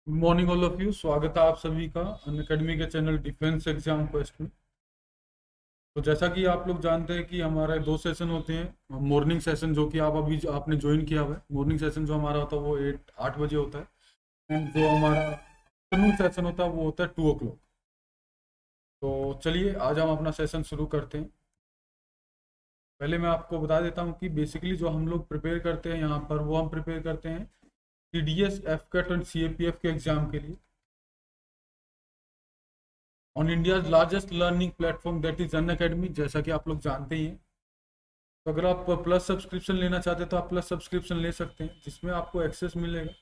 Good morning all of you. स्वागत है आप सभी का अनअकैडमी के चैनल डिफेंस एग्जाम क्वेस्ट में। तो जैसा कि आप लोग जानते हैं कि हमारे दो सेशन होते हैं। मॉर्निंग सेशन जो कि आप अभी आपने ज्वाइन किया हुआ है, मॉर्निंग सेशन जो हमारा होता है वो 8 बजे होता है। एंड जो हमारा आफ्टरनून सेशन होता है वो होता है 2 o'clock। तो चलिए आज हम अपना सेशन शुरू करते हैं। पहले मैं आपको बता देता हूँ कि बेसिकली जो हम लोग प्रिपेयर करते हैं यहाँ पर, वो हम प्रिपेयर करते हैं TDS, एफकेट एंड CAPF के एग्जाम के लिए on India's largest learning platform that is Unacademy, जैसा कि आप लोग जानते ही हैं। तो अगर आप प्लस सब्सक्रिप्शन लेना चाहते हैं तो आप प्लस सब्सक्रिप्शन ले सकते हैं, जिसमें आपको एक्सेस मिलेगा,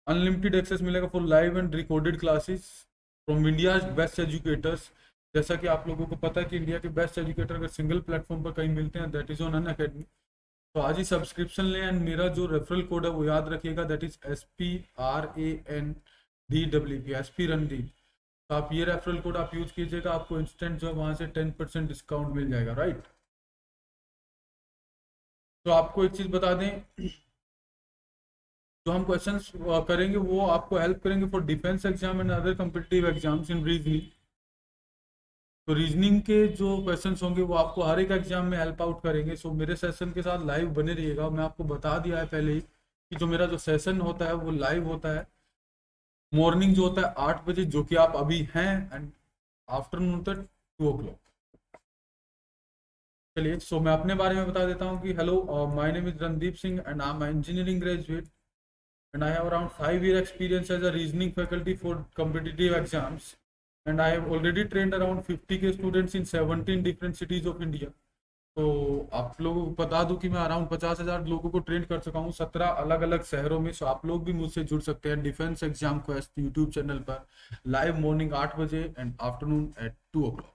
अनलिमिटेड एक्सेस मिलेगा for live and recorded classes from India's best educators. जैसा कि आप लोगों को पता है कि इंडिया के बेस्ट एजुकेटर अगर सिंगल प्लेटफॉर्म पर कहीं मिलते हैं दैट इज ऑन अनअकैडमी। तो आज ही सब्सक्रिप्शन लें एंड मेरा जो रेफरल कोड है वो याद रखिएगा, that is SPRANDWP, SP Randeep. तो आप ये रेफरल कोड आप यूज कीजिएगा, आपको इंस्टेंट जो है वहां से 10% डिस्काउंट मिल जाएगा, राइट। तो आपको एक चीज बता दें, जो हम क्वेश्चंस करेंगे वो आपको हेल्प करेंगे for defence exam and other competitive exams in reasoning. तो रीजनिंग के जो क्वेश्चंस होंगे वो आपको हर एक एग्जाम में हेल्प आउट करेंगे। सो मेरे सेशन के साथ लाइव बने रहिएगा। मैं आपको बता दिया है पहले ही कि जो मेरा जो सेशन होता है वो लाइव होता है। मॉर्निंग जो होता है 8 बजे, जो कि आप अभी हैं, एंड आफ्टरनून होता है 2 o'clock। चलिए, सो मैं अपने बारे में बता देता हूँ कि hello, my name is Randeep Singh and I am engineering graduate and I have around 5 year experience as a reasoning faculty for competitive exams, and I have already trained around 50K students in 17 different cities of India। तो आप लोगों को बता दूं कि मैं around 50,000 लोगों को ट्रेन कर चुका हूँ 17 अलग अलग शहरों में। सो आप लोग भी मुझसे जुड़ सकते हैं defence exam quest YouTube channel पर, लाइव मॉर्निंग 8 बजे एंड आफ्टरनून एट 2 o'clock।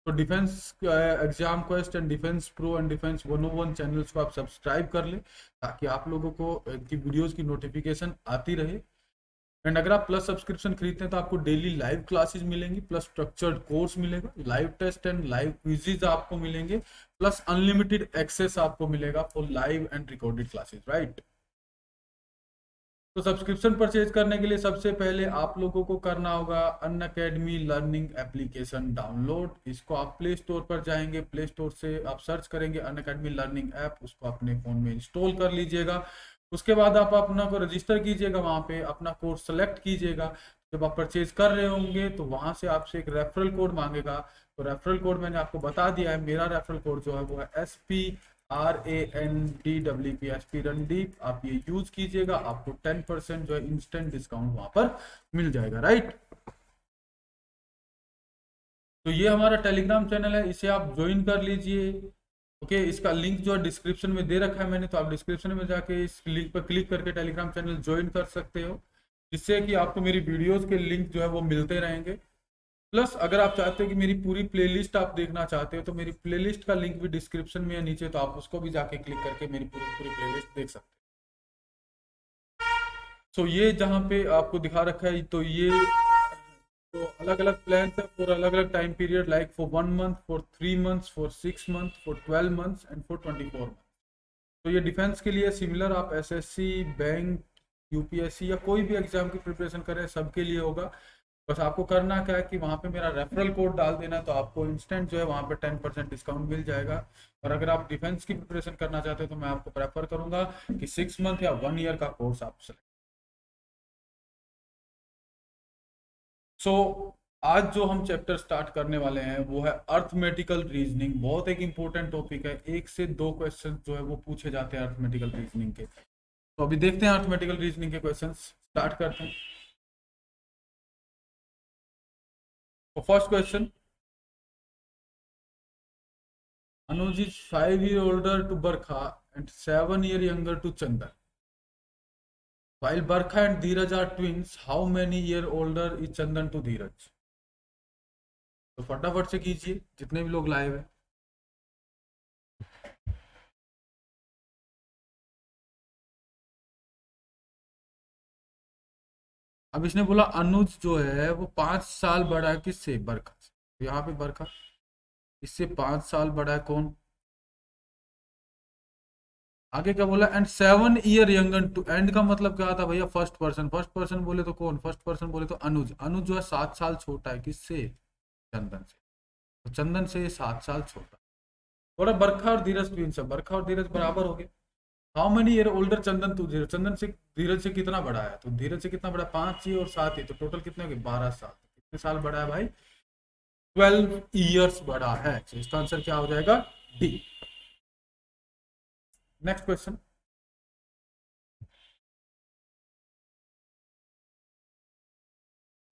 तो defence exam quest and defence pro and defence 101 channels को आप सब्सक्राइब कर लें, ताकि आप लोगों को इनकी वीडियोस की नोटिफिकेशन आती रहे। एंड अगर आप प्लस सब्सक्रिप्शन खरीदते हैं तो आपको डेली लाइव क्लासेस मिलेंगी, प्लस स्ट्रक्चर्ड कोर्स मिलेगा, live test and live quizzes आपको मिलेंगे, प्लस अनलिमिटेड एक्सेस आपको मिलेगा for live and recorded classes, right. तो सब्सक्रिप्शन परचेज करने के लिए सबसे पहले आप लोगों को करना होगा अनअकैडमी लर्निंग एप्लीकेशन डाउनलोड। इसको आप प्ले स्टोर पर जाएंगे, प्ले स्टोर से आप सर्च करेंगे अनअकैडमी लर्निंग ऐप, उसको अपने फ़ोन में इंस्टॉल कर लीजिएगा। उसके बाद आप अपना को रजिस्टर कीजिएगा, वहाँ पे अपना कोर्स सेलेक्ट कीजिएगा। जब आप परचेज कर रहे होंगे तो वहाँ से आपसे एक रेफरल कोड मांगेगा। तो रेफरल कोड मैंने आपको बता दिया है, मेरा रेफरल कोड जो है वो है SPRANDWP, SP रणदीप। आप ये यूज कीजिएगा, आपको 10% जो है इंस्टेंट डिस्काउंट वहां पर मिल जाएगा, राइट। तो ये हमारा टेलीग्राम चैनल है, इसे आप ज्वाइन कर लीजिए। ओके, इसका लिंक जो है डिस्क्रिप्शन में दे रखा है मैंने, तो आप डिस्क्रिप्शन में जाके इस लिंक पर क्लिक करके टेलीग्राम चैनल ज्वाइन कर सकते हो, जिससे कि आपको मेरी वीडियोस के लिंक जो है वो मिलते रहेंगे। प्लस अगर आप चाहते हो कि मेरी पूरी प्लेलिस्ट आप देखना चाहते हो तो मेरी प्लेलिस्ट का लिंक भी डिस्क्रिप्शन में है नीचे, तो आप उसको भी जाके क्लिक करके मेरी पूरी पूरी प्लेलिस्ट देख सकते हो। सो ये जहाँ पे आपको दिखा रखा है, तो ये तो अलग अलग प्लान है फॉर अलग अलग time period, like for 1 month, for 3 months, for 6 month, for 12 months and for 24 month. तो ये डिफेंस के लिए सिमिलर, आप SSC, बैंक, UPSC या कोई भी एग्जाम की प्रिपरेशन करें सबके लिए होगा। बस आपको करना क्या है कि वहाँ पे मेरा रेफरल कोड डाल देना है, तो आपको इंस्टेंट जो है वहाँ पे 10% डिस्काउंट मिल जाएगा। और अगर आप डिफेंस की प्रिपरेशन करना चाहते हो तो मैं आपको प्रेफर करूंगा कि 6 मंथ या 1 ईयर का कोर्स आप सेलेक्ट। सो आज जो हम चैप्टर स्टार्ट करने वाले हैं वो है अर्थमेटिकल रीजनिंग। बहुत एक इंपॉर्टेंट टॉपिक है, 1 से 2 क्वेश्चन जो है वो पूछे जाते हैं अर्थमेटिकल रीजनिंग के। तो अभी देखते हैं अर्थमेटिकल रीजनिंग के क्वेश्चन, स्टार्ट करते हैं। तो first question, Anuj is 5 years older to Barkha and 7 years younger to Chandan. While Barkha and Dheeraj are twins, how many years older is Chandan to Dheeraj? तो फटाफट से कीजिए जितने भी लोग लाइव हैं। अब इसने बोला अनुज जो है वो 5 साल बड़ा है किससे, बरखा से। तो यहाँ पे बरखा इससे 5 साल बड़ा है, कौन? आगे क्या बोला, and 7 year younger to, and का मतलब क्या था भैया, फर्स्ट पर्सन। फर्स्ट पर्सन बोले तो कौन, फर्स्ट पर्सन बोले तो अनुज। अनुज जो है 7 साल छोटा है किससे, चंदन से। तो चंदन से ये 7 साल छोटा। और अब बरखा और धीरज ट्विंस है, बरखा और धीरज बराबर हो गए। How many year older Chandan to Dheeraj, Chandan से धीरज से कितना बड़ा है, तो धीरज से कितना बड़ा, 5 ही और 7 ही, तो टोटल कितने हो गए, 12 साल। कितने साल बड़ा है भाई, 12 ईयर्स बड़ा है। तो इसका आंसर क्या हो जाएगा, D. Next question.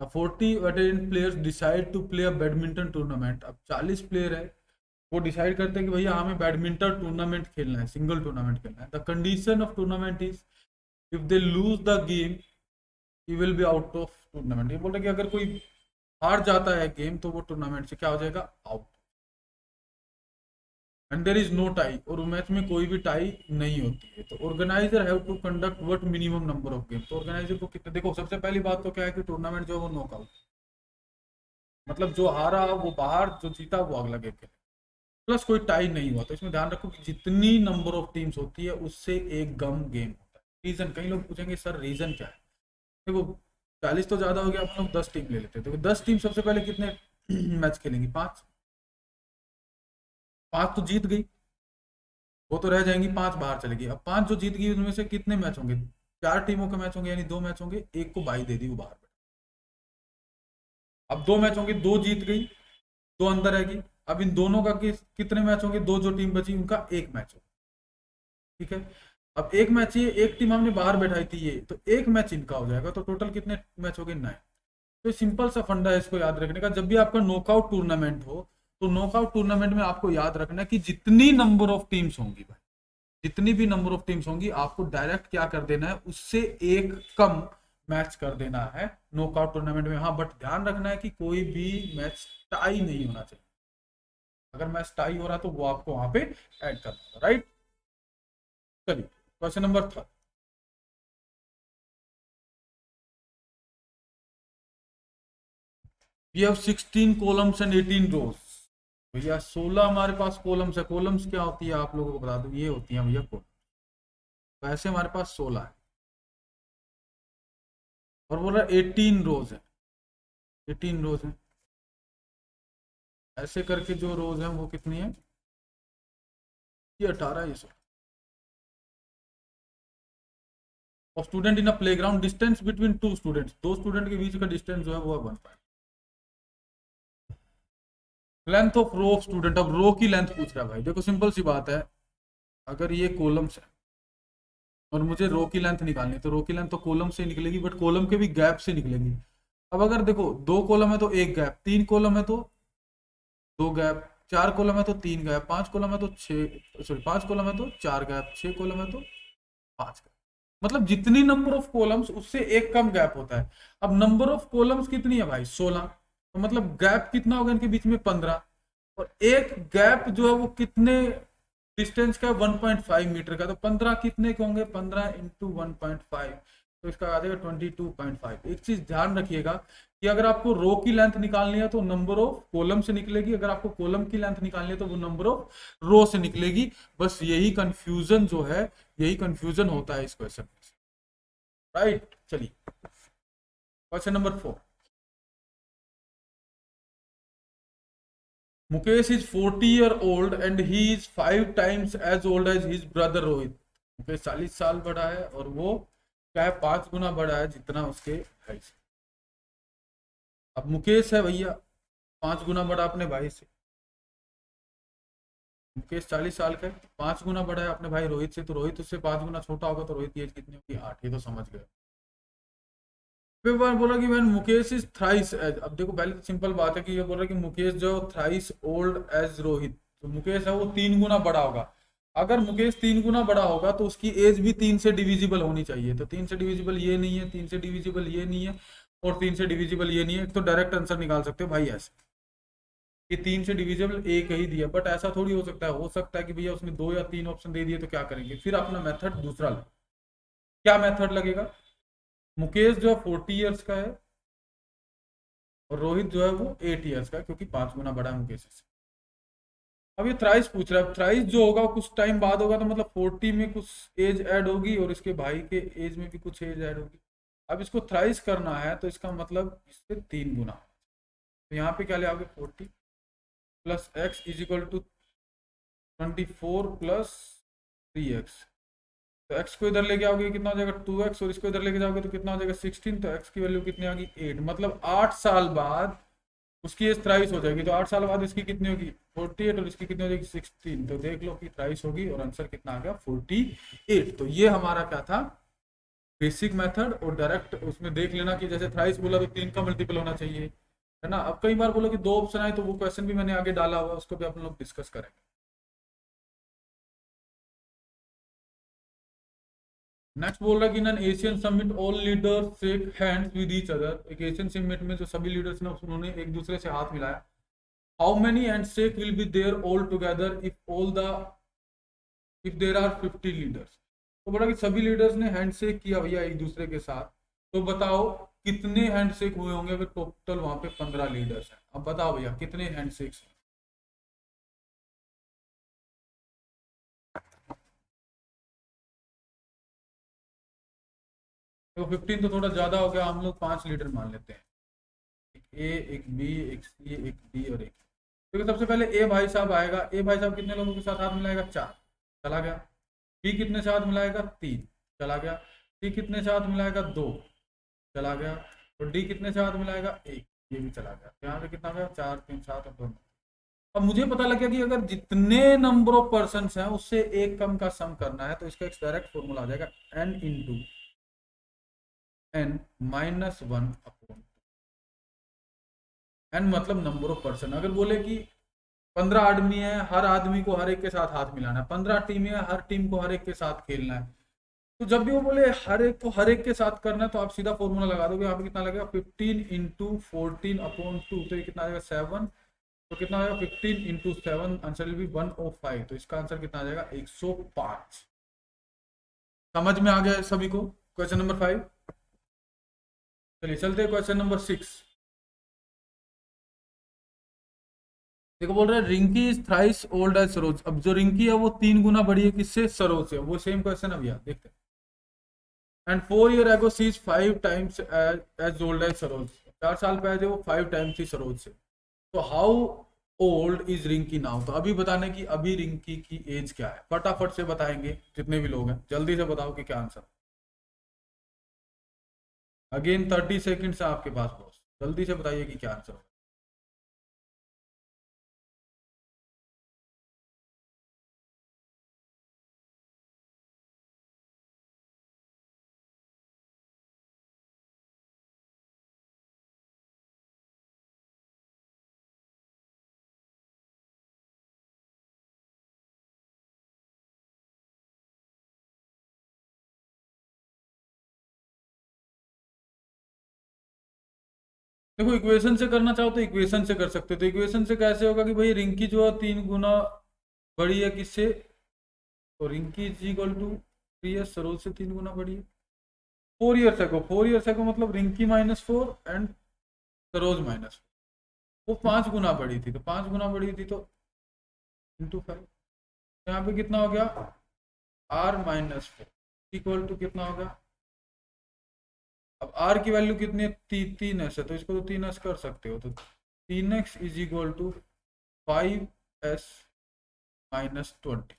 40 veteran players decide to play a badminton tournament. अब 40 प्लेयर है, वो डिसाइड करते हैं कि भैया हमें बैडमिंटन टूर्नामेंट खेलना है, सिंगल टूर्नामेंट खेलना है। The condition of tournament is if they lose the game he will be out of tournament. ये बोल रहे कि अगर कोई हार जाता है गेम तो वो टूर्नामेंट से क्या हो जाएगा, out. And there is no tie, और मैच में कोई भी टाई नहीं होती है। तो organiser have to conduct what minimum number of game. तो ऑर्गेनाइजर को कितने, देखो सबसे पहली बात तो क्या है कि टूर्नामेंट जो है वो नॉकआउट, मतलब जो हारा वो बाहर, जो जीता वो अगला गेम खेले। प्लस कोई टाई नहीं हुआ। तो इसमें ध्यान रखो कि जितनी नंबर ऑफ टीम्स होती है उससे एक कम गेम होता है। रीजन, कई लोग पूछेंगे सर रीजन क्या है। देखो 40 तो ज्यादा हो गया, अपन लोग 10 टीम ले लेते हैं। देखो 10 टीम सबसे पहले कितने मैच खेलेंगी, 5। 5 तो जीत गई, वो तो रह जाएंगी, 5 बाहर चलेगी। अब 5 जो जीत गई उनमें से कितने मैच होंगे, 4 टीमों के मैच होंगे, यानी 2 मैच होंगे, एक को बाई दे दी वो बाहर। अब 2 मैच होंगे, 2 जीत गई, 2 अंदर रहेगी। अब इन दोनों का कितने मैच होंगे, 2 जो टीम बची उनका 1 मैच होगा। ठीक है। अब 1 मैच, ये एक टीम हमने बाहर बैठाई थी, ये तो 1 मैच इनका हो जाएगा। तो टोटल कितने मैच हो गए, 9। तो सिंपल सा फंडा है इसको याद रखने का, जब भी आपका नॉकआउट टूर्नामेंट हो तो नॉकआउट टूर्नामेंट में आपको याद रखना है कि जितनी नंबर ऑफ टीम्स होंगी भाई, जितनी भी नंबर ऑफ टीम्स होंगी आपको डायरेक्ट क्या कर देना है, उससे एक कम मैच कर देना है नॉकआउट टूर्नामेंट में। हाँ, बट ध्यान रखना है कि कोई भी मैच टाई नहीं होना चाहिए। अगर मैच टाई हो रहा है तो वो आपको वहां पे ऐड करना होगा, राइट। चलिए question number 3। We have 16 columns and 18 rows. भैया 16 हमारे पास कॉलम्स है। कॉलम्स क्या होती है आप लोगों को बता दूं, ये होती है भैया कॉलम। वैसे हमारे पास 16 है, और बोल रहा है 18 रोज है। 18 रोज है, ऐसे करके जो रोज है वो कितनी है, ये 18, ये 16। और student in a playground, distance between two students, 2 student के बीच का डिस्टेंस जो है वो है 1 point. Length of row of student, अब रो की लेंथ पूछ रहा है भाई। देखो सिंपल सी बात है, अगर ये कॉलम्स है और मुझे रो की लेंथ निकालनी है, तो रो की लेंथ तो कॉलम से निकलेगी, बट कॉलम के भी गैप से निकलेगी। अब अगर देखो 2 कॉलम है तो एक गैप, 3 कॉलम है तो 2 गैप, 4 कॉलम है तो 3 गैप, 5 कॉलम है तो 6, सॉरी 5 कॉलम है तो 4 गैप, 6 कॉलम है तो 5 गैप। मतलब जितनी नंबर ऑफ कॉलम्स उससे एक कम गैप होता है। अब नंबर ऑफ कॉलम्स कितनी है भाई, 16। तो मतलब गैप कितना होगा इनके बीच में, 15। और एक गैप जो है वो कितने डिस्टेंस का, 1.5 मीटर का। तो 15 कितने के होंगे, 15 इंटू 1.5, तो इसका आ जाएगा 22.5। एक चीज ध्यान रखिएगा कि अगर आपको रो की लेंथ निकालनी है तो नंबर ऑफ कॉलम से निकलेगी, अगर आपको कॉलम की लेंथ निकालनी है तो वो नंबर ऑफ रो से निकलेगी। बस यही कंफ्यूजन जो है, यही कंफ्यूजन होता है इस क्वेश्चन में, राइट। चलिए question number 4। Mukesh is 40 year old and he is 5 times as old as his brother Rohit. Mukesh 40 साल बड़ा है और वो क्या है, 5 गुना बड़ा है जितना उसके भाई से। अब मुकेश है भैया 5 गुना बड़ा अपने भाई से। मुकेश 40 साल का है, 5 गुना बड़ा है अपने भाई रोहित से। तो रोहित उससे 5 गुना छोटा होगा, तो रोहित की एज कितनी होगी, 8। ये तो समझ गए। फिर बार बोला कि मैन मुकेश इज थ्राइस एज। अब देखो पहले तो सिंपल बात है कि ये बोल रहा है कि मुकेश जो थ्राइस ओल्ड एज रोहित, तो मुकेश है वो 3 गुना बड़ा होगा। अगर मुकेश 3 गुना बड़ा होगा तो उसकी एज भी 3 से डिविजिबल होनी चाहिए। तो 3 से डिविजिबल ये नहीं है, 3 से डिविजिबल ये नहीं है, और 3 से डिविजिबल ये नहीं है। एक तो डायरेक्ट आंसर निकाल सकते हो भाई ऐसे कि 3 से डिविजिबल एक ही दिया, बट ऐसा थोड़ी हो सकता है कि भैया उसने 2 या 3 ऑप्शन दे दिए, तो क्या करेंगे, फिर अपना मेथड दूसरा लगे। क्या मेथड लगेगा, मुकेश जो है 40 ईयर्स का है और रोहित जो है वो 8 ईयर्स का है, क्योंकि 5 गुना बड़ा है मुकेश से। अब ये थ्राइस पूछ रहा है, थ्राइस जो होगा कुछ टाइम बाद होगा, तो मतलब 40 में कुछ एज ऐड होगी और इसके भाई के एज में भी कुछ एज ऐड होगी। अब इसको थ्राइस करना है तो इसका मतलब इससे 3 गुना। तो यहाँ पे क्या ले आओगे, 40 plus x is equal to 24 plus 3x। तो x को इधर लेके आओगे कितना हो जाएगा 2x, और इसको इधर लेके जाओगे तो कितना हो जाएगा 16। तो x की वैल्यू कितनी आ गई 8, मतलब 8 साल बाद उसकी एज थ्राइस हो जाएगी। तो 8 साल बाद इसकी कितनी होगी 48, और इसकी कितनी हो जाएगी 16। तो देख लो कि थ्राइस होगी, और आंसर कितना आ गया 48। तो ये हमारा क्या था, बेसिक मेथड। और डायरेक्ट उसमें देख लेना कि जैसे थ्राइस बोला तो 3 का मल्टीपल होना चाहिए, है ना। अब कई बार बोलो कि 2 ऑप्शन आए, तो वो क्वेश्चन भी मैंने आगे डाला हुआ है, उसको भी अपन लोग डिस्कस करेंगे। नेक्स्ट बोल रहा है कि in an Asian summit all leaders shake hands with each other. एक एशियन समिट में जो सभी लीडर्स ने उन्होंने एक दूसरे से हाथ मिलाया। How many handshake will be there all together if there are 50 leaders. तो बोला कि सभी लीडर्स ने हैंडशेक किया भैया एक दूसरे के साथ, तो बताओ कितने हैंडशेक हुए होंगे अगर टोटल वहां पे 15 लीडर्स हैं। अब बताओ भैया कितने हैंडशेक्स हैं। तो 15 तो थोड़ा ज्यादा हो गया, हम लोग 5 लीडर मान लेते हैं। एक ए, एक बी, एक सी, एक डी और एक। तो सबसे पहले ए भाई साहब आएगा। ए भाई साहब कितने लोगों के साथ हाथ मिलाएगा 4, चला गया। बी कितने से हाथ मिलाएगा 3, चला गया। सी कितने से हाथ मिलाएगा 2, चला गया। और डी कितने से हाथ मिलाएगा 1, ये भी चला गया। यहाँ पे कितना गया 4 3 7 और 2। अब मुझे पता लग गया कि अगर जितने नंबर ऑफ पर्सन हैं उससे एक कम का सम करना है, तो इसका एक डायरेक्ट फॉर्मूला आ जाएगा n into n minus 1 upon n, मतलब नंबर ऑफ पर्सन। अगर बोले कि 15 आदमी है, हर आदमी को हर एक के साथ हाथ मिलाना है। 15 टीमें है, हर टीम को हर एक के साथ खेलना है। तो जब भी वो बोले हर एक को हर एक के साथ करना है, तो आप सीधा फॉर्मूला लगा दोगे। यहाँ पे कितना लगेगा 15 इंटू 14 अपॉन 2, तो ये कितना आ जाएगा 7। तो कितना आएगा 15 इंटू 7, आंसर विल बी 105। तो इसका आंसर कितना आ जाएगा 105। समझ में आ गया सभी को क्वेश्चन नंबर 5। चलिए चलते हैं क्वेश्चन नंबर 6। देखो बोल रहा है Rinki is thrice old as Saroj. अब जो रिंकी है वो 3 गुना बड़ी है किससे, सरोज से। वो सेम क्वेश्चन है भैया, देखते हैं। And 4 years ago she is 5 times as old as Saroj. 4 साल पहले वो 5 times थी सरोज से। तो how old is Rinki now. तो अभी बताने की अभी रिंकी की एज क्या है, फटाफट से बताएंगे जितने भी लोग हैं, जल्दी से बताओ कि क्या आंसर। अगेन 30 सेकेंड्स है आपके पास बॉस, जल्दी से बताइए कि क्या आंसर होगा। देखो इक्वेशन से करना चाहो तो इक्वेशन से कर सकते हो। तो इक्वेशन से कैसे होगा कि भाई रिंकी जो है 3 गुना बड़ी है किससे, तो Rinki is equal to 3 Saroj से 3 गुना बड़ी है। 4 years ago, 4 years ago मतलब रिंकी -4 एंड सरोज -4। वो 5 गुना बड़ी थी, तो 5 गुना बड़ी थी तो इंटू 5। यहाँ पे कितना हो गया r-4 इक्वल टू कितना होगा। अब r की वैल्यू कितनी है 3s है, तो इसको तो 3s कर सकते हो। तो 3x is equal to 5s minus 20।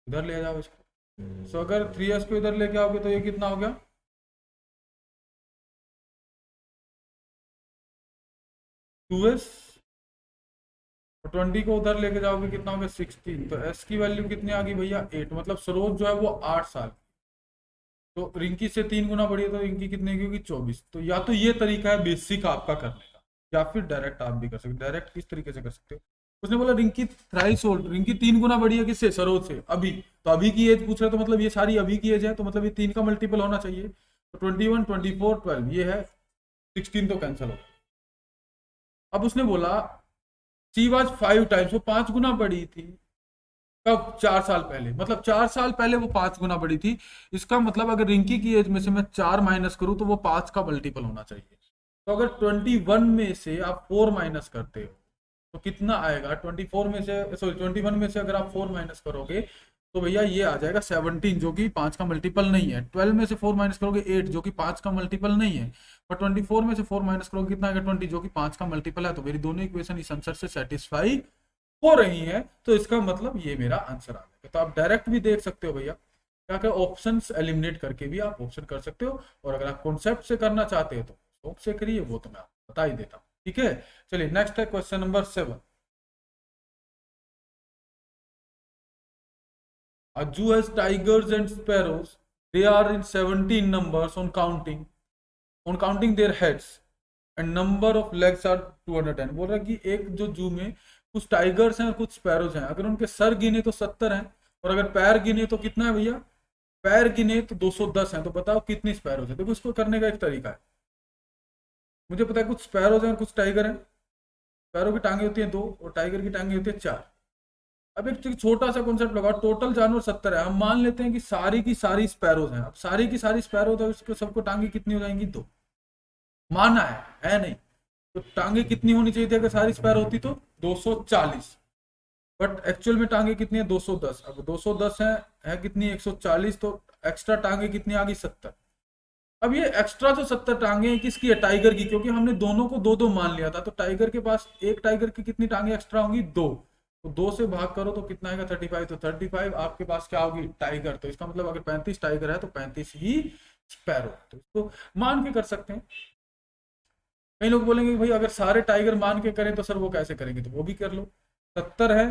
इधर ले जाओ इसको। सो अगर 3s को इधर लेके आओगे तो ये कितना हो गया 2s, और 20 को उधर लेके जाओगे कितना हो गया 16। तो s की वैल्यू कितनी आ गई भैया 8। मतलब सरोज जो है वो 8 साल। तो रिंकी से 3 गुना बड़ी है, तो रिंकी कितने की होगी 24। तो या तो ये तरीका है बेसिक आपका करने का, या फिर डायरेक्ट आप भी कर सकते हो। डायरेक्ट किस तरीके से कर सकते हो, उसने बोला रिंकी थ्राइस ओल्ड, रिंकी 3 गुना बड़ी है किससे, सरोज से, अभी। तो अभी की एज पूछ रहे तो मतलब ये सारी अभी की एज है, तो मतलब ये 3 का मल्टीपल होना चाहिए। तो 21 24 12 ये है 16, तो कैंसिल हो। अब उसने बोला सी वॉज 5 times, वो 5 गुना बड़ी थी। कब, 4 साल पहले। मतलब 4 साल पहले वो 5 गुना बड़ी थी। इसका मतलब अगर रिंकी की एज में से मैं 4 माइनस करूं तो वो 5 का मल्टीपल होना चाहिए। तो अगर 21 में से आप 4 माइनस करते हो तो कितना आएगा 24 में से, सॉरी 21 में से अगर आप 4 माइनस करोगे तो भैया ये आ जाएगा 17, जो कि 5 का मल्टीपल नहीं है। 12 में से 4 माइनस करोगे 8, जो कि 5 का मल्टीपल नहीं है। और 24 में से 4 माइनस करोगे कितना आएगा 20, जो कि 5 का मल्टीपल है। तो मेरी दोनों इक्वेशन इस आंसर से सेटिस्फाई हो रही है, तो इसका मतलब ये मेरा आंसर आ जाएगा। तो आप डायरेक्ट भी देख सकते हो भैया, क्या क्या ऑप्शंस एलिमिनेट करके भी आप ऑप्शन कर सकते हो, और अगर आप कॉन्सेप्ट से करना चाहते हो तो स्कोप से करिए, वो तो मैं आपको बता ही देता हूँ। ठीक है, चलिए नेक्स्ट है question number 7। A zoo has tigers and sparrows. They are in 17 numbers on counting their heads, and number of legs are 210। बोल रहा है कि एक जो जू में कुछ टाइगर्स हैं और कुछ स्पैरोज हैं, अगर उनके सर गिने तो 70 हैं, और अगर पैर गिने तो कितना है भैया, पैर गिने तो 210 हैं। तो बताओ कितनी स्पैरोज है। देखो इसको करने का एक तरीका है, मुझे पता है कुछ स्पैरोज हैं और कुछ टाइगर हैं। स्पैरो की टांगे होती हैं 2 और टाइगर की टांगे होती है 4। अब एक छोटा सा कॉन्सेप्ट लगाओ, टोटल जानवर 70 है, हम मान लेते हैं कि सारी की सारी स्पैरोज हैं। अब सारी की सारी स्पैरोज है, उसको सबको टांगे कितनी हो जाएंगी 2, माना है नहीं। तो टांगे कितनी होनी चाहिए थी अगर सारी स्पैरो होती तो 240, बट एक्चुअल में टांगे कितनी है 210। अब 210 है कितनी 140, तो एक्स्ट्रा टांगे कितनी आ गई 70। अब ये एक्स्ट्रा जो 70 टांगे हैं किसकी है, टाइगर की, क्योंकि हमने दोनों को 2-2 मान लिया था। तो टाइगर के पास एक टाइगर की कितनी टांगे एक्स्ट्रा होंगी 2, तो 2 से भाग करो तो कितना आएगा 35। तो 35 आपके पास क्या होगी टाइगर। तो इसका मतलब अगर 35 टाइगर है तो 35 ही स्पैरो। तो इसको मान के कर सकते हैं। कई लोग बोलेंगे भाई अगर सारे टाइगर मान के करें तो सर वो कैसे करेंगे, तो वो भी कर लो। 70 है,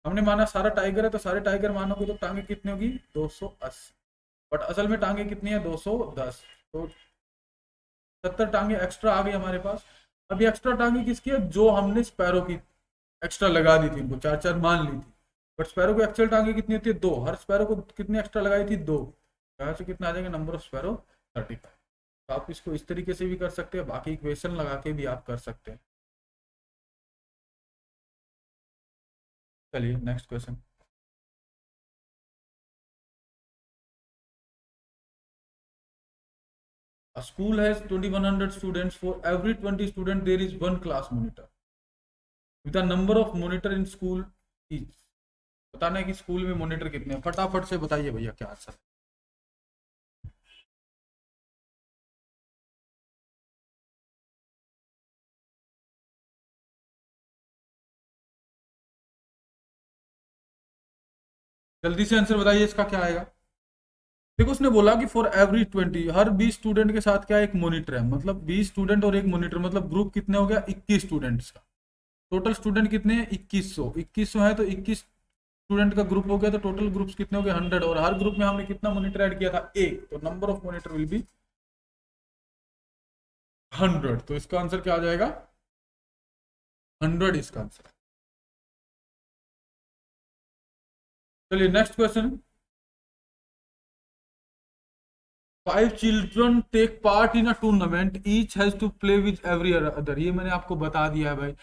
हमने माना सारा टाइगर है, तो सारे टाइगर मानोगे तो टांगे कितनी होगी 280, बट असल में टांगे कितनी है 210। तो 70 टांगे एक्स्ट्रा आ गई हमारे पास। अब ये एक्स्ट्रा टांगे किसकी है, जो हमने स्पैरो की एक्स्ट्रा लगा दी थी, इनको 4-4 मान ली थी। बट स्पैरो की एक्चुअल टांगे कितनी होती है 2, हर स्पैरो को कितनी एक्स्ट्रा लगाई थी 2। यहाँ से कितना आ जाएगा नंबर ऑफ स्पैरो 35। तो आप इसको इस तरीके से भी कर सकते हैं, बाकी इक्वेशन लगा के भी आप कर सकते हैं। चलिए next question. A school has 2100 students. For every 20 student there is one class monitor. With the number of monitor in school is, बताना है कि स्कूल में मॉनिटर कितने हैं। फटाफट से बताइए भैया क्या आंसर है। जल्दी से आंसर बताइए इसका क्या आएगा। देखो उसने बोला कि फॉर एवरी 20, हर 20 स्टूडेंट के साथ क्या एक मॉनिटर है, मतलब 20 स्टूडेंट और एक मॉनिटर, मतलब ग्रुप कितने हो गया 21 स्टूडेंट्स का। टोटल स्टूडेंट कितने हैं 2100 है, तो 21 स्टूडेंट का ग्रुप हो गया, तो टोटल ग्रुप्स कितने हो गए 100, और हर ग्रुप में हमने कितना मॉनिटर ऐड किया था एक, तो number of monitor will be 100। तो इसका आंसर क्या आ जाएगा 100 इसका आंसर। चलिए next question. 5 children take part in a tournament, each has to play with every other। ये मैंने आपको बता दिया है भाई,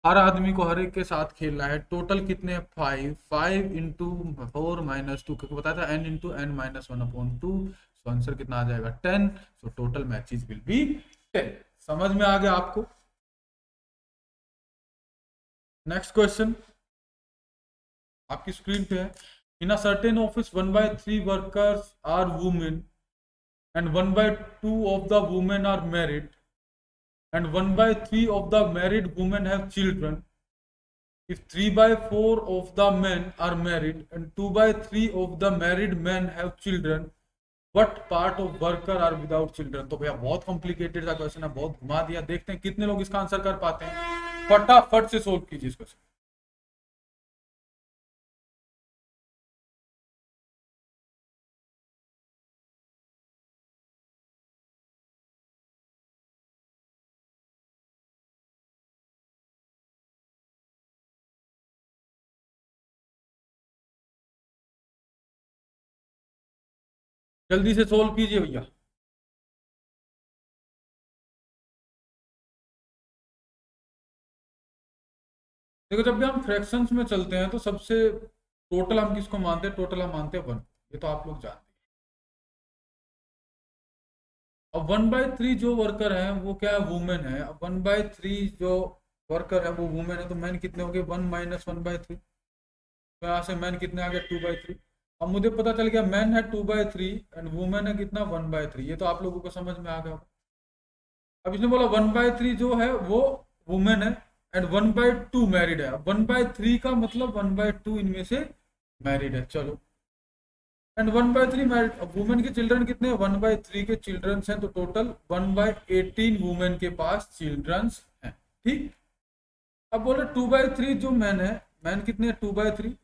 हर आदमी को हर एक के साथ खेलना है। टोटल कितने 5 इंटू 4-2, क्योंकि बताया था n into n minus 1/2। So answer कितना आ जाएगा 10। So total matches will be 10। समझ में आ गया आपको। नेक्स्ट क्वेश्चन आपकी स्क्रीन पे है। In a certain office 1/3 workers are women and 1/2 of the women are married, and 1/3 of the married women have children. If 3/4 of the men are married and 2/3 of the married men have children, what part of worker are without children। तो भैया बहुत complicated सा question है, बहुत घुमा दिया। देखते हैं कितने लोग इसका आंसर कर पाते हैं, फटाफट से सोल्व कीजिए इस क्वेश्चन। जल्दी से सोल्व कीजिए भैया। देखो जब भी हम फ्रैक्शंस में चलते हैं तो सबसे टोटल हम किसको मानते हैं, टोटल हम मानते हैं 1। ये तो आप लोग जानते हैं। अब 1/3 जो वर्कर है वो क्या है वुमेन है। अब 1/3 जो वर्कर है वो वुमेन है, तो मैन कितने हो गए 1 - 1/3। तो यहाँ से मैन कितने आ गए 2/3। अब मुझे पता चल गया मैन है 2/3 एंड वुमेन है कितना 1/3। ये तो आप लोगों को समझ में आ गया होगा। अब इसने बोला 1/3 जो है वो वुमेन है एंड 1/2 मैरिड है। 1/3 का मतलब 1/2 इनमें से मैरिड है। चलो, एंड 1/3 मैरिड। अब वुमेन के चिल्ड्रन कितने हैं 1/3 के चिल्ड्रन हैं, तो टोटल 1/18 वुमेन के पास चिल्ड्रन हैं। ठीक। अब बोले 2/3 जो मैन है, मैन कितने 2/3।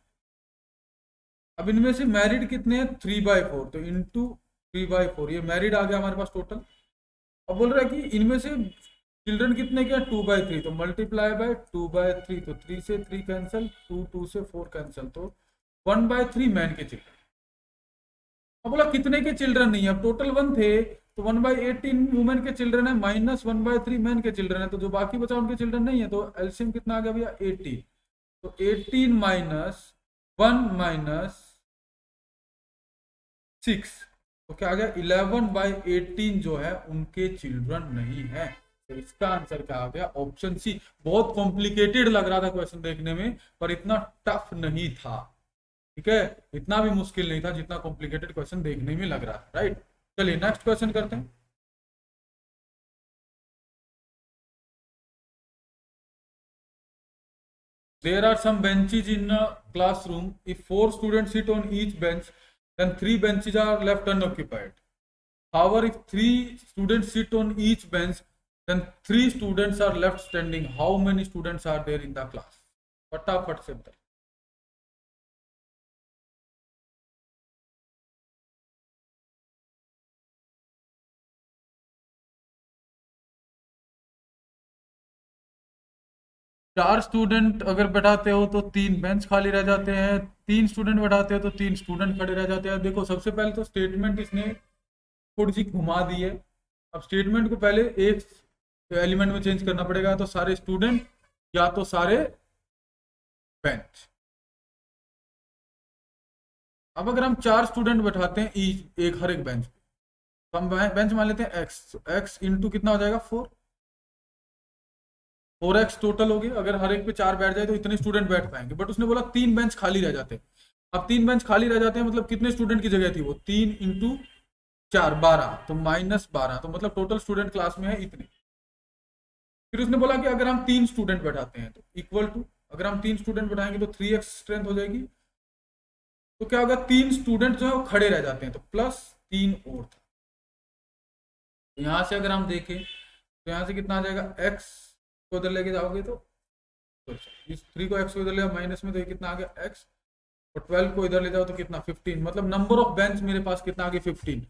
अब इनमें से मैरिड कितने हैं 3/4, तो इंटू 3/4 ये मैरिड आ गया हमारे पास टोटल। अब बोल रहा है कि इनमें से चिल्ड्रन कितने क्या 2/3, तो मल्टीप्लाई बाय 2/3, तो 3 से 3 कैंसिल, 2 से 4 कैंसिल, तो 1/3 मैन के चिल्ड्रन। अब बोला कितने के चिल्ड्रन नहीं है, अब टोटल 1 थे, तो 1/18 वुमेन के चिल्ड्रन है माइनस 1/3 मैन के चिल्ड्रन है, तो जो बाकी बचा उनके चिल्ड्रन नहीं है, तो एलसीएम कितना आ गया भैया 18। तो 18 -1 - 6, तो क्या आ गया 11/18 जो है उनके चिल्ड्रन नहीं है। तो इसका आंसर क्या आ गया ऑप्शन सी। बहुत कॉम्प्लिकेटेड लग रहा था क्वेश्चन देखने में, पर इतना टफ नहीं था। ठीक है, इतना भी मुश्किल नहीं था जितना कॉम्प्लिकेटेड क्वेश्चन देखने में लग रहा था। राइट, चलिए नेक्स्ट क्वेश्चन करते हैं। There are some benches in a classroom. If 4 students sit on each bench, then 3 benches are left unoccupied. However, if 3 students sit on each bench, then 3 students are left standing. How many students are there in the class? फटाफट से बताइए। चार student अगर बैठाते हो तो 3 bench खाली रह जाते हैं, 3 स्टूडेंट बैठाते हो तो 3 स्टूडेंट खड़े रह जाते हैं। देखो सबसे पहले तो स्टेटमेंट इसने थोड़ी सी घुमा दी है। अब स्टेटमेंट को पहले एक एलिमेंट में चेंज करना पड़ेगा, तो सारे स्टूडेंट या तो सारे बेंच। अब अगर हम 4 स्टूडेंट बैठाते हैं एक हर एक बेंच पे, तो हम बेंच मान लेते हैं एक्स, एक्स इंटू कितना हो जाएगा 4x टोटल होगी। अगर हर एक पे 4 बैठ जाए तो इतने स्टूडेंट बैठ पाएंगे, बट उसने बोला 3 बेंच खाली रह जाते हैं। अब 3 बेंच खाली रह जाते हैं मतलब कितने स्टूडेंट की जगह थी वो 3 × 4 12, तो -12, तो मतलब टोटल स्टूडेंट क्लास में है इतने। फिर उसने बोला कि अगर हम 3 स्टूडेंट बैठाते हैं तो इक्वल टू, अगर हम 3 स्टूडेंट बैठाएंगे तो 3x स्ट्रेंथ हो जाएगी। तो क्या होगा 3 स्टूडेंट जो है वो खड़े रह जाते हैं, तो +3 और था। तो यहाँ से अगर हम देखें तो यहाँ से कितना आ जाएगा, x को इधर लेके जाओगे तो इस 3 को x को इधर ले माइनस में, तो ये कितना आ गया x, और 12 को इधर ले जाओ तो कितना 15, मतलब नंबर ऑफ बेंच मेरे पास कितना आ गया 15।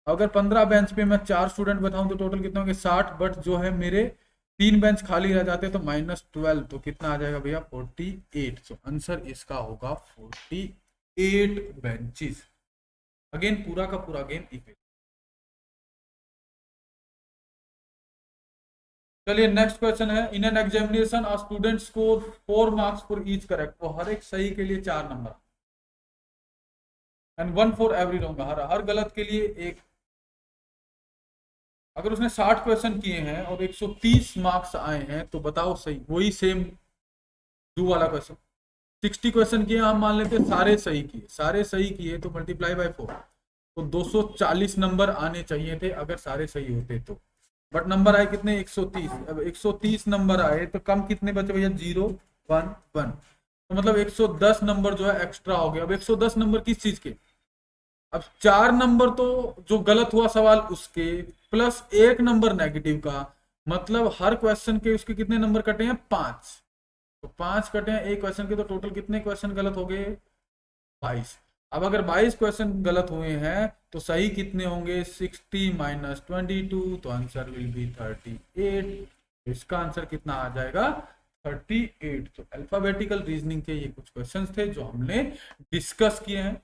अगर 15 बेंच पे मैं 4 स्टूडेंट बताऊं तो टोटल कितना होंगे 60, बट जो है मेरे 3 बेंच खाली रह जाते हैं, तो -12, तो कितना आ जाएगा भैया 48। तो आंसर इसका होगा 48 बेंचेस। अगेन पूरा का पूरा अगेन इक्वेशन। चलिए नेक्स्ट क्वेश्चन है, in an examination a student score 4 marks for each correct, तो हर एक सही के लिए 4 नंबर एंड 1 फॉर एवरी रॉन्ग, हर गलत के लिए एक। अगर उसने 60 क्वेश्चन किए हैं और 130 मार्क्स आए हैं तो बताओ सही, वही सेम डू वाला क्वेश्चन। 60 क्वेश्चन किए हम मान लेते सारे सही किए, सारे सही किए तो मल्टीप्लाई बाय 4, तो 240 नंबर आने चाहिए थे अगर सारे सही होते तो। बट नंबर आए कितने 130। अब 130 नंबर आए तो कम कितने बचे भैया 0 1 1, तो मतलब 110 नंबर जो है एक्स्ट्रा हो गया। अब 110 नंबर किस चीज के, अब 4 नंबर तो जो गलत हुआ सवाल उसके, प्लस 1 नंबर नेगेटिव का, मतलब हर क्वेश्चन के उसके कितने नंबर कटे हैं 5। तो 5 कटे हैं एक क्वेश्चन के, तो टोटल कितने क्वेश्चन गलत हो गए 22। अब अगर 22 क्वेश्चन गलत हुए हैं तो सही कितने होंगे 60 - 22, तो आंसर विल बी 38। इसका आंसर कितना आ जाएगा 38। तो अल्फाबेटिकल रीजनिंग के ये कुछ क्वेश्चंस थे जो हमने डिस्कस किए हैं।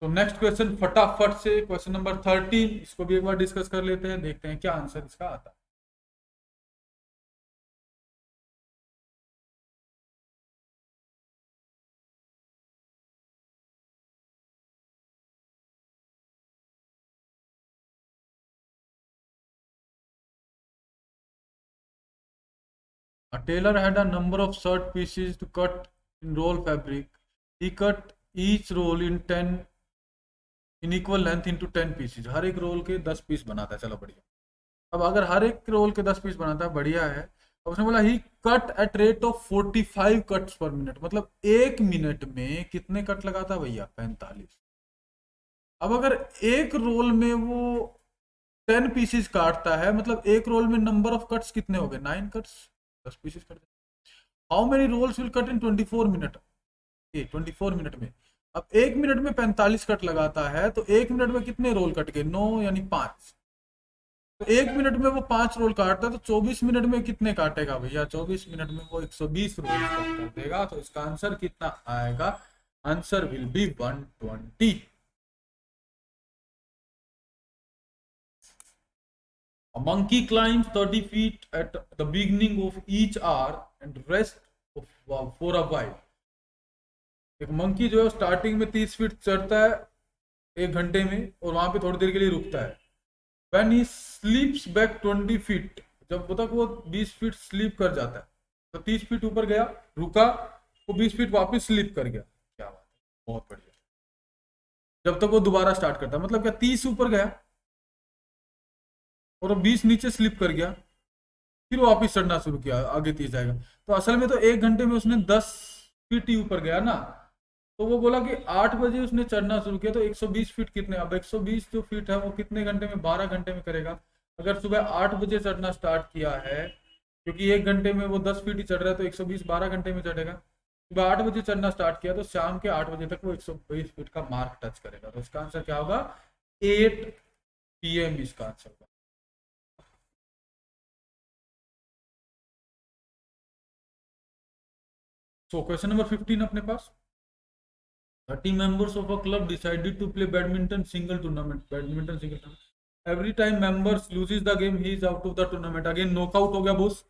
तो नेक्स्ट क्वेश्चन फटाफट से क्वेश्चन नंबर 13, इसको भी एक बार डिस्कस कर लेते हैं, देखते हैं क्या आंसर इसका आता है। A tailor had a number of shirt pieces to cut in roll fabric. He cut each roll in 10 in equal length into 10 pieces. हर एक रोल के 10 पीस बनाता है, चलो बढ़िया। अब अगर हर एक रोल के 10 पीस बनाता है, बढ़िया है। अब उसने बोला he cut at rate of 45 cuts per minute, मतलब एक मिनट में कितने कट लगाता है भैया? 45। अब अगर एक रोल में वो 10 पीसेस काटता है, मतलब एक रोल में नंबर ऑफ कट्स कितने हो गए? 9 cuts, 10 pieces cut. How many rolls will cut in 24 minute? 24 minute में। अब एक मिनट में 45 कट लगाता है, तो एक मिनट में कितने रोल कट गए? 9 यानी 5। तो एक मिनट में वो 5 रोल काटता है, तो 24 मिनट में कितने काटेगा भैया? 24 मिनट में वो 120 रोल कट कर देगा। तो इसका आंसर कितना आएगा? Answer will be 120। A monkey climbs 30 feet at the beginning of each hour and rests for a while. एक मंकी जो है स्टार्टिंग में 30 फीट चढ़ता है एक घंटे में, और वहां पे थोड़ी देर के लिए रुकता है। When he sleeps back 20 feet, जब तक वो 20 फीट स्लीप कर जाता है, तो 30 फीट ऊपर गया, रुका, वो 20 फीट वापस स्लीप कर गया। क्या बात है, बहुत बढ़िया। जब तक वो दोबारा स्टार्ट करता है, मतलब क्या 30 ऊपर गया और 20 नीचे स्लिप कर गया, फिर वो वापिस चढ़ना शुरू किया, आगे 30 जाएगा। तो असल में तो एक घंटे में उसने 10 फीट ही ऊपर गया ना। तो वो बोला कि 8 बजे उसने चढ़ना शुरू किया, तो 120 फीट कितने? अब 120 जो फीट है वो कितने घंटे में? 12 घंटे में करेगा। अगर सुबह 8 बजे चढ़ना स्टार्ट किया है, क्योंकि एक घंटे में वो 10 फीट ही चढ़ रहा है, तो 120 12 घंटे में चढ़ेगा। सुबह 8 बजे चढ़ना स्टार्ट किया, तो शाम के 8 बजे तक वो 120 फीट का मार्क टच करेगा। तो इसका आंसर क्या होगा? 8 PM इसका आंसर होगा। So question number 15 अपने पास, 30 members of a club decided to play badminton single tournament. Badminton single tournament. Every time members loses the game, he is out of the tournament. Again knockout हो गया Bose.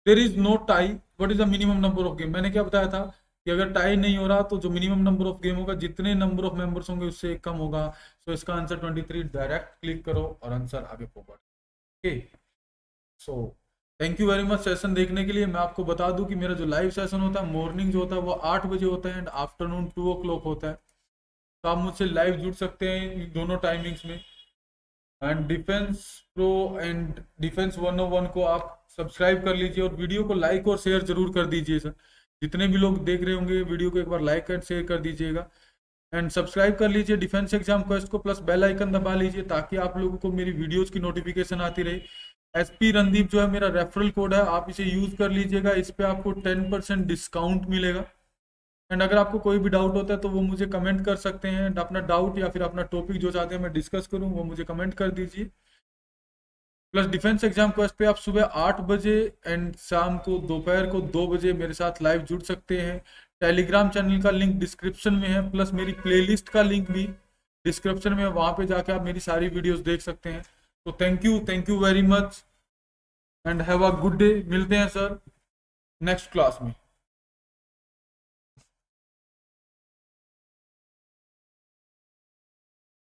There is no tie. What is the minimum number of game? मैंने क्या बताया था कि अगर tie नहीं हो रहा तो जो मिनिमम नंबर ऑफ गेम होगा, जितने नंबर ऑफ मेंबर्स होंगे उससे एक कम होगा। सो इसका आंसर 23। डायरेक्ट क्लिक करो और आंसर आगे forward. Okay, so thank you very much session देखने के लिए। मैं आपको बता दूं कि मेरा जो लाइव सेशन होता है मॉर्निंग जो होता है वो 8 बजे होता है एंड आफ्टरनून 2 o'clock होता है। तो आप मुझसे लाइव जुड़ सकते हैं दोनों टाइमिंग्स में। And defence pro and defence 101 को आप सब्सक्राइब कर लीजिए और वीडियो को लाइक और शेयर जरूर कर दीजिए सर। जितने भी लोग देख रहे होंगे वीडियो को एक बार लाइक एंड शेयर कर दीजिएगा एंड सब्सक्राइब कर लीजिए डिफेंस एग्जाम क्वेस्ट को, प्लस बेल आइकन दबा लीजिए ताकि आप लोगों को मेरी वीडियोस की नोटिफिकेशन आती रहे। SP रणदीप जो है मेरा रेफरल कोड है, आप इसे यूज कर लीजिएगा। इस पे आपको 10% डिस्काउंट मिलेगा। एंड अगर आपको कोई भी डाउट होता है तो वो मुझे कमेंट कर सकते हैं। अपना डाउट या फिर अपना टॉपिक जो चाहते हैं मैं डिस्कस करूं वो मुझे कमेंट कर दीजिए। प्लस डिफेंस एग्जाम क्वेस्ट पे आप सुबह 8 बजे एंड शाम को दोपहर को 2 बजे मेरे साथ लाइव जुड़ सकते हैं। टेलीग्राम चैनल का लिंक डिस्क्रिप्शन में है, प्लस मेरी प्लेलिस्ट का लिंक भी डिस्क्रिप्शन में है, वहां पे जाके आप मेरी सारी वीडियोस देख सकते हैं। तो thank you very much and have a good day. मिलते हैं सर नेक्स्ट क्लास में।